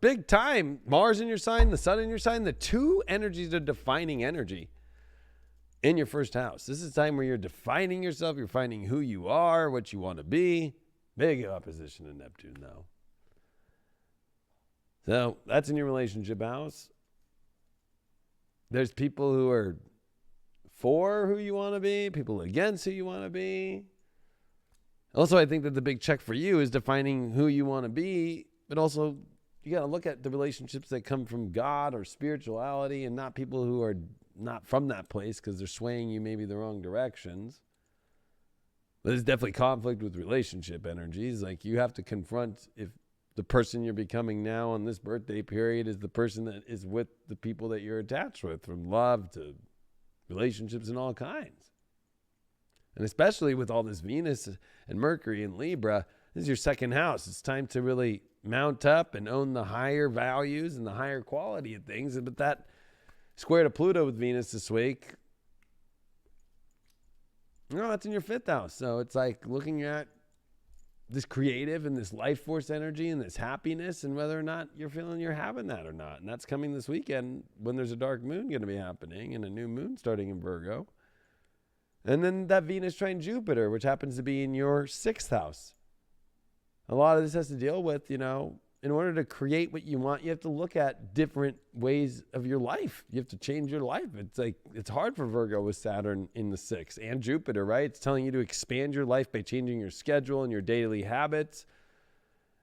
big time. Mars in your sign, the sun in your sign, the two energies are defining energy in your first house. This is a time where you're defining yourself. You're finding who you are, what you want to be. Big opposition to Neptune, though. So that's in your relationship house. There's people who are for who you want to be, people against who you want to be. Also, I think that the big check for you is defining who you want to be, but also you got to look at the relationships that come from God or spirituality and not people who are not from that place because they're swaying you maybe the wrong directions. But there's definitely conflict with relationship energies. Like you have to confront if the person you're becoming now on this birthday period is the person that is with the people that you're attached with, from love to relationships and all kinds. And especially with all this Venus and Mercury in Libra, this is your second house. It's time to really mount up and own the higher values and the higher quality of things. But that square to Pluto with Venus this week, that's in your fifth house. So it's like looking at this creative and this life force energy and this happiness and whether or not you're feeling you're having that or not. And that's coming this weekend when there's a dark moon going to be happening and a new moon starting in Virgo. And then that Venus trine Jupiter, which happens to be in your sixth house. A lot of this has to deal with, in order to create what you want, you have to look at different ways of your life. You have to change your life. It's hard for Virgo with Saturn in the sixth and Jupiter, right? It's telling you to expand your life by changing your schedule and your daily habits.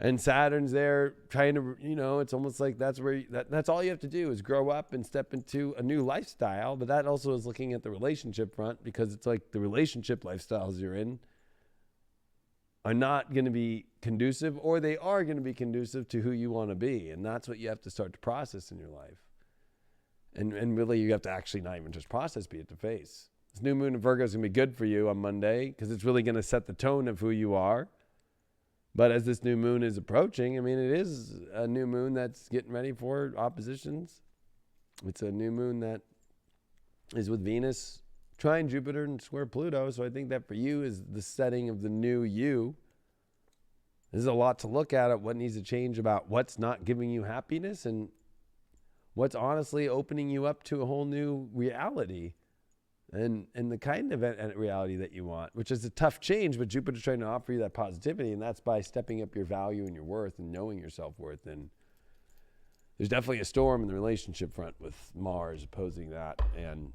And Saturn's there trying to, it's almost like that's where that's all you have to do is grow up and step into a new lifestyle. But that also is looking at the relationship front, because it's like the relationship lifestyles you're in are not going to be conducive, or they are going to be conducive to who you want to be. And that's what you have to start to process in your life. And really you have to actually not even just process, be it to face. This new moon in Virgo is going to be good for you on Monday because it's really going to set the tone of who you are. But as this new moon is approaching, it is a new moon that's getting ready for oppositions. It's a new moon that is with Venus trine Jupiter and square Pluto. So I think that for you is the setting of the new you. There's a lot to look at what needs to change about what's not giving you happiness and what's honestly opening you up to a whole new reality and the kind of reality that you want, which is a tough change, but Jupiter's trying to offer you that positivity, and that's by stepping up your value and your worth and knowing your self-worth. And there's definitely a storm in the relationship front with Mars opposing that and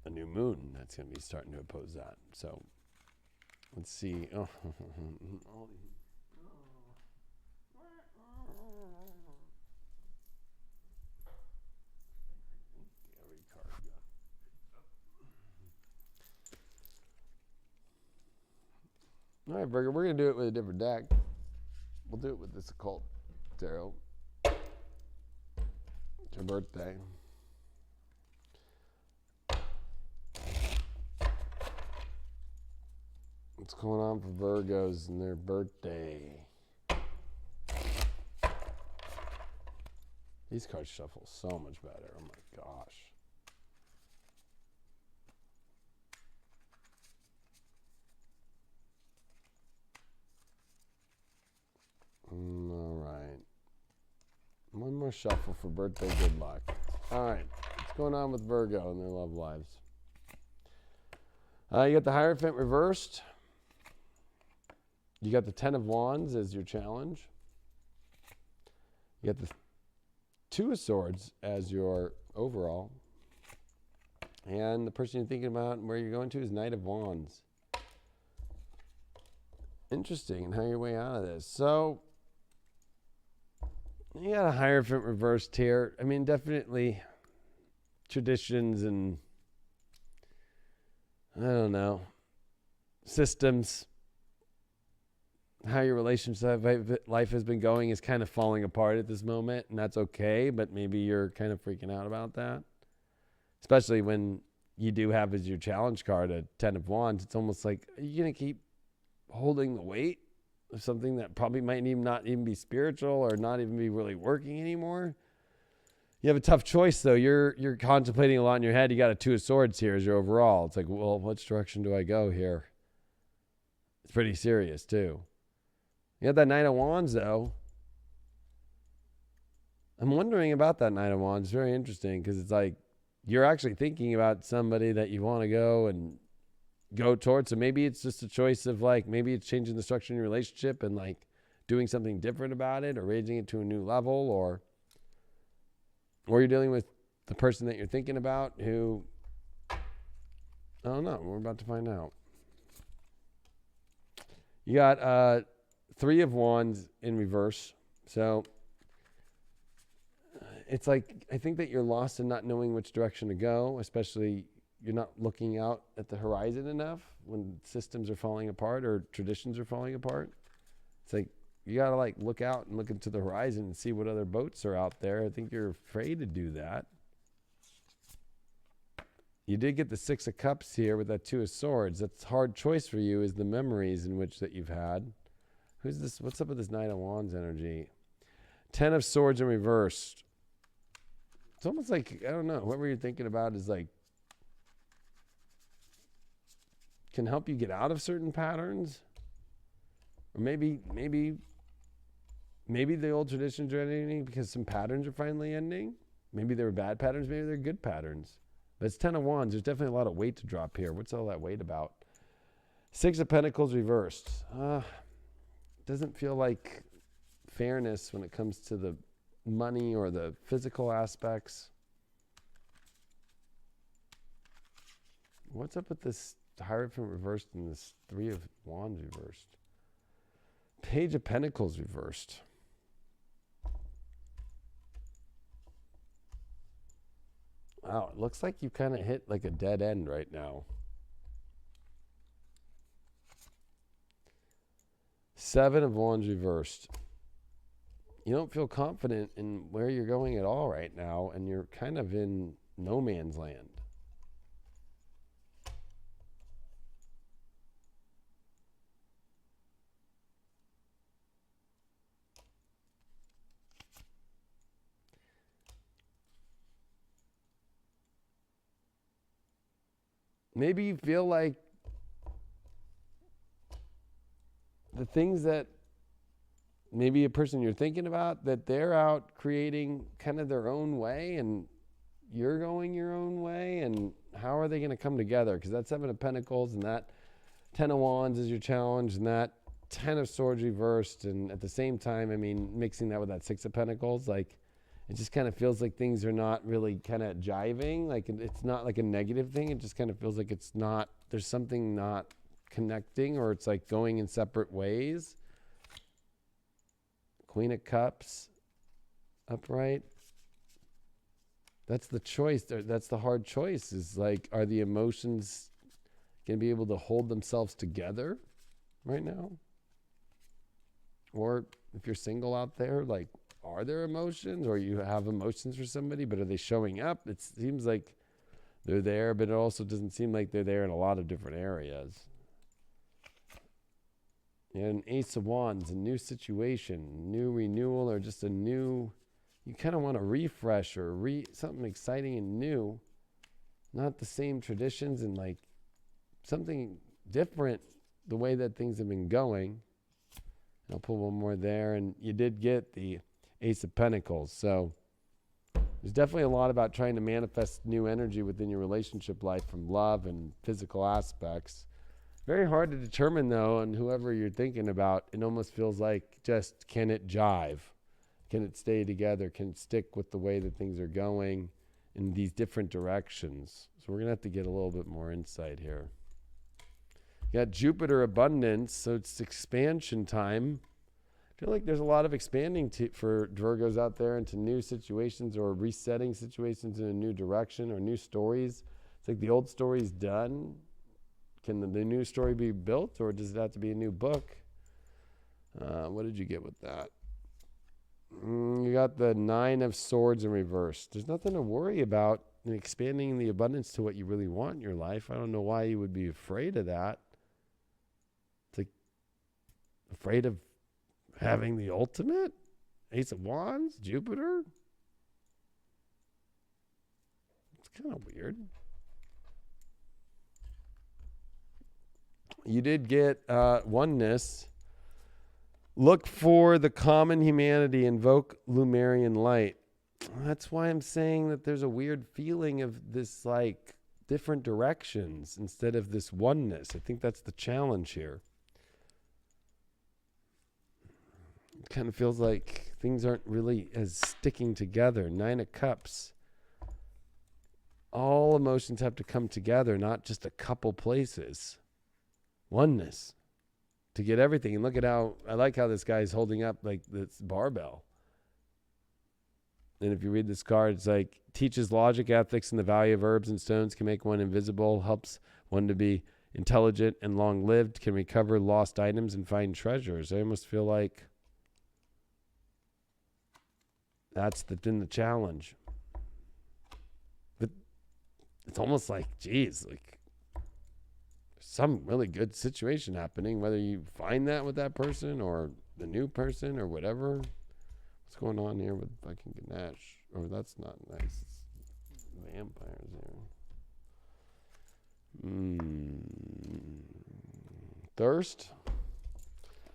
a new moon that's going to be starting to oppose that. So let's see. All right, Virgo, we're going to do it with a different deck. We'll do it with this occult tarot. It's your birthday. What's going on for Virgos and their birthday? These cards shuffle so much better. Oh my gosh. All right. One more shuffle for birthday good luck. All right. What's going on with Virgo and their love lives? You got the Hierophant reversed. You got the Ten of Wands as your challenge. You got the Two of Swords as your overall. And the person you're thinking about and where you're going to is Knight of Wands. Interesting, and how your way out of this. So, you got a Hierophant reversed here. Definitely traditions and, I don't know, systems. How your relationship life has been going is kind of falling apart at this moment, and that's okay, but maybe you're kind of freaking out about that. Especially when you do have as your challenge card a Ten of Wands. It's almost like, are you going to keep holding the weight of something that probably might not even be spiritual or not even be really working anymore? You have a tough choice, though. You're contemplating a lot in your head. You got a Two of Swords here as your overall. It's like, well, which direction do I go here? It's pretty serious, too. You got that Knight of Wands, though. I'm wondering about that Knight of Wands. It's very interesting because it's like you're actually thinking about somebody that you want to go towards. So maybe it's just a choice of like, maybe it's changing the structure in your relationship and like doing something different about it or raising it to a new level, or you're dealing with the person that you're thinking about who, I don't know. We're about to find out. You got Three of Wands in reverse. So it's like, I think that you're lost in not knowing which direction to go, especially you're not looking out at the horizon enough when systems are falling apart or traditions are falling apart. It's like, you got to like look out and look into the horizon and see what other boats are out there. I think you're afraid to do that. You did get the Six of Cups here with that Two of Swords. That's a hard choice for you, is the memories in which that you've had. Who's this? What's up with this Knight of Wands energy? Ten of Swords in reversed. It's almost like, I don't know, whoever you're thinking about is like, can help you get out of certain patterns. Or maybe the old traditions are ending because some patterns are finally ending. Maybe they were bad patterns, maybe they're good patterns. But it's Ten of Wands. There's definitely a lot of weight to drop here. What's all that weight about? Six of Pentacles reversed. Doesn't feel like fairness when it comes to the money or the physical aspects. What's up with this Hierophant reversed and this Three of Wands reversed? Page of Pentacles reversed. Wow, it looks like you kind of hit like a dead end right now. Seven of Wands reversed. You don't feel confident in where you're going at all right now, and you're kind of in no man's land. Maybe you feel like the things that maybe a person you're thinking about, that they're out creating kind of their own way and you're going your own way, and how are they going to come together? Because that Seven of Pentacles and that Ten of Wands is your challenge, and that Ten of Swords reversed, and at the same time, I mean, mixing that with that Six of Pentacles, like, it just kind of feels like things are not really kind of jiving. Like, it's not like a negative thing. It just kind of feels like it's not, there's something not connecting, or it's like going in separate ways. Queen of Cups, upright. That's the choice. That's the hard choice, is like, are the emotions going to be able to hold themselves together right now? Or if you're single out there, like, are there emotions, or you have emotions for somebody, but are they showing up? It seems like they're there, but it also doesn't seem like they're there in a lot of different areas. And Ace of Wands, a new situation, new renewal, or just a new, you kind of want to refresh or something exciting and new, not the same traditions, and like something different, the way that things have been going. I'll pull one more there, and you did get the Ace of Pentacles. So there's definitely a lot about trying to manifest new energy within your relationship life from love and physical aspects. Very hard to determine, though, and whoever you're thinking about, it almost feels like, just, can it jive? Can it stay together? Can it stick with the way that things are going in these different directions? So we're going to have to get a little bit more insight here. You got Jupiter abundance, so it's expansion time. I feel like there's a lot of expanding for Virgos out there into new situations, or resetting situations in a new direction, or new stories. It's like the old story's done. Can the new story be built, or does it have to be a new book? What did you get with that? You got the Nine of Swords in reverse. There's nothing to worry about in expanding the abundance to what you really want in your life. I don't know why you would be afraid of that. It's like, afraid of having the ultimate? Ace of Wands? Jupiter? It's kind of weird. You did get oneness. Look for the common humanity. Invoke Lumerian light. That's why I'm saying that there's a weird feeling of this, like, different directions instead of this oneness. I think that's the challenge here. It kind of feels like things aren't really as sticking together. 9 of Cups. All emotions have to come together, not just a couple places. Oneness to get everything. And look at how, I like how this guy's holding up like this barbell. And if you read this card, it's like, teaches logic, ethics, and the value of herbs and stones, can make one invisible, helps one to be intelligent and long-lived, can recover lost items and find treasures. I almost feel like that's been the challenge. But it's almost like, geez, like some really good situation happening, whether you find that with that person or the new person or whatever. What's going on here with fucking Ganesh? Oh, that's not nice. It's vampires here. Thirst.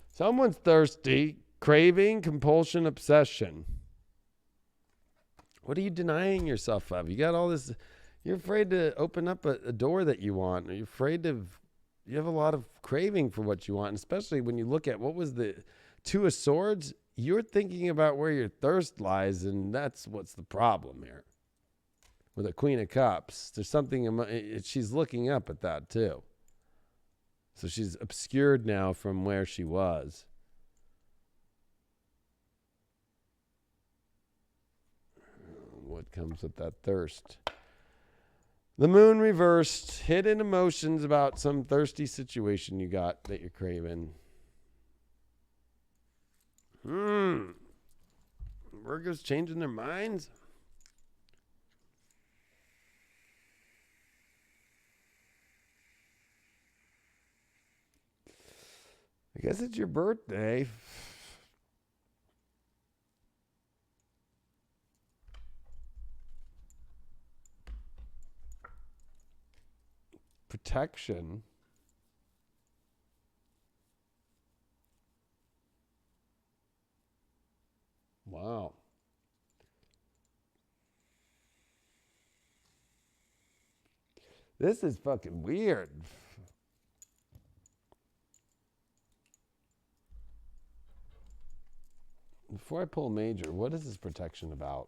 Someone's thirsty. Craving, compulsion, obsession. What are you denying yourself of? You got all this. You're afraid to open up a door that you want. You're afraid of. You have a lot of craving for what you want, and especially when you look at what was the Two of Swords. You're thinking about where your thirst lies, and that's what's the problem here. With a Queen of Cups, there's something, she's looking up at that too. So she's obscured now from where she was. What comes with that thirst? The Moon reversed, hidden emotions about some thirsty situation you got that you're craving. Virgo's changing their minds. I guess it's your birthday. Protection. Wow. This is fucking weird. Before I pull major, what is this protection about?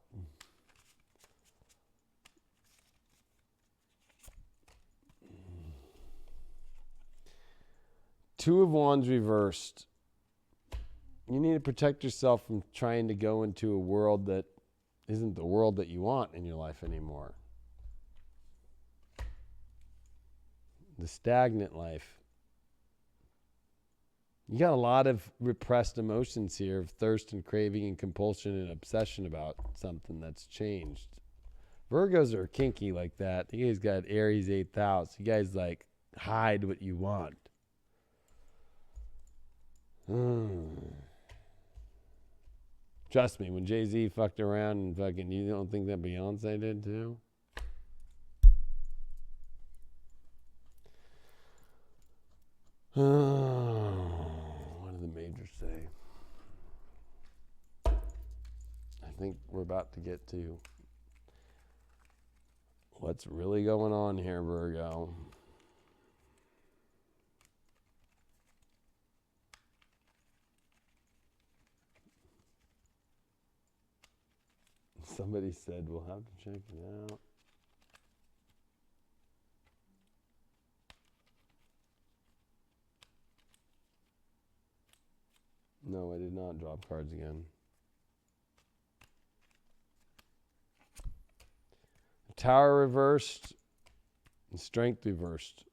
Two of Wands reversed. You need to protect yourself from trying to go into a world that isn't the world that you want in your life anymore. The stagnant life. You got a lot of repressed emotions here of thirst and craving and compulsion and obsession about something that's changed. Virgos are kinky like that. You guys got Aries 8th house. You guys like hide what you want. Trust me, when Jay-Z fucked around and fucking, you don't think that Beyonce did too? What did the majors say? I think we're about to get to what's really going on here, Virgo. Somebody said we'll have to check it out. No, I did not drop cards again. Tower reversed and Strength reversed.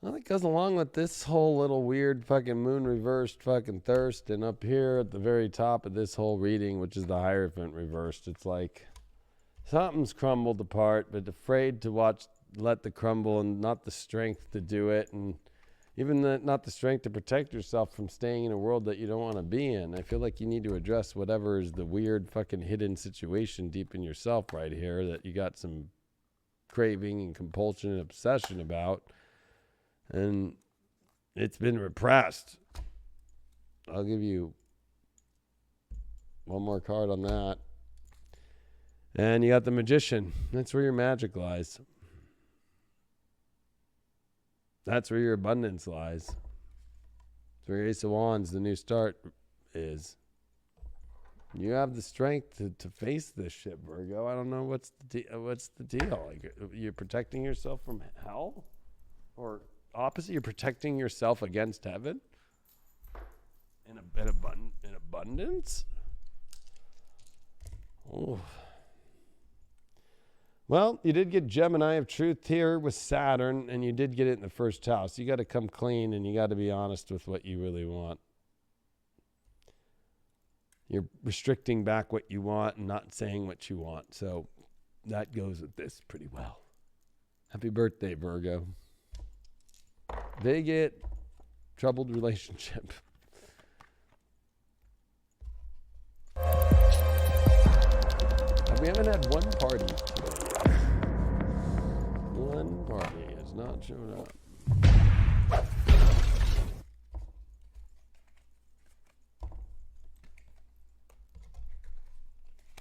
Well, it goes along with this whole little weird fucking Moon reversed fucking thirst, and up here at the very top of this whole reading, which is the Hierophant reversed, it's like something's crumbled apart, but afraid to let the crumble and not the strength to do it, and even not the strength to protect yourself from staying in a world that you don't want to be in. I feel like you need to address whatever is the weird fucking hidden situation deep in yourself right here that you got some craving and compulsion and obsession about. And it's been repressed. I'll give you One more card on that. And you got the Magician. That's where your magic lies. That's where your abundance lies. That's where your Ace of Wands, the new start, is. You have the strength to face this shit, Virgo. I don't know what's the deal. Like, you're protecting yourself from hell, or opposite, you're protecting yourself against heaven. In abundance. Oh. Well, you did get Gemini of Truth here with Saturn, and you did get it in the first house. You got to come clean, and you got to be honest with what you really want. You're restricting back what you want and not saying what you want. So that goes with this pretty well. Happy birthday, Virgo. They get troubled relationship. We haven't had one party today. One party has not shown up.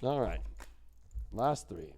All right. Last three.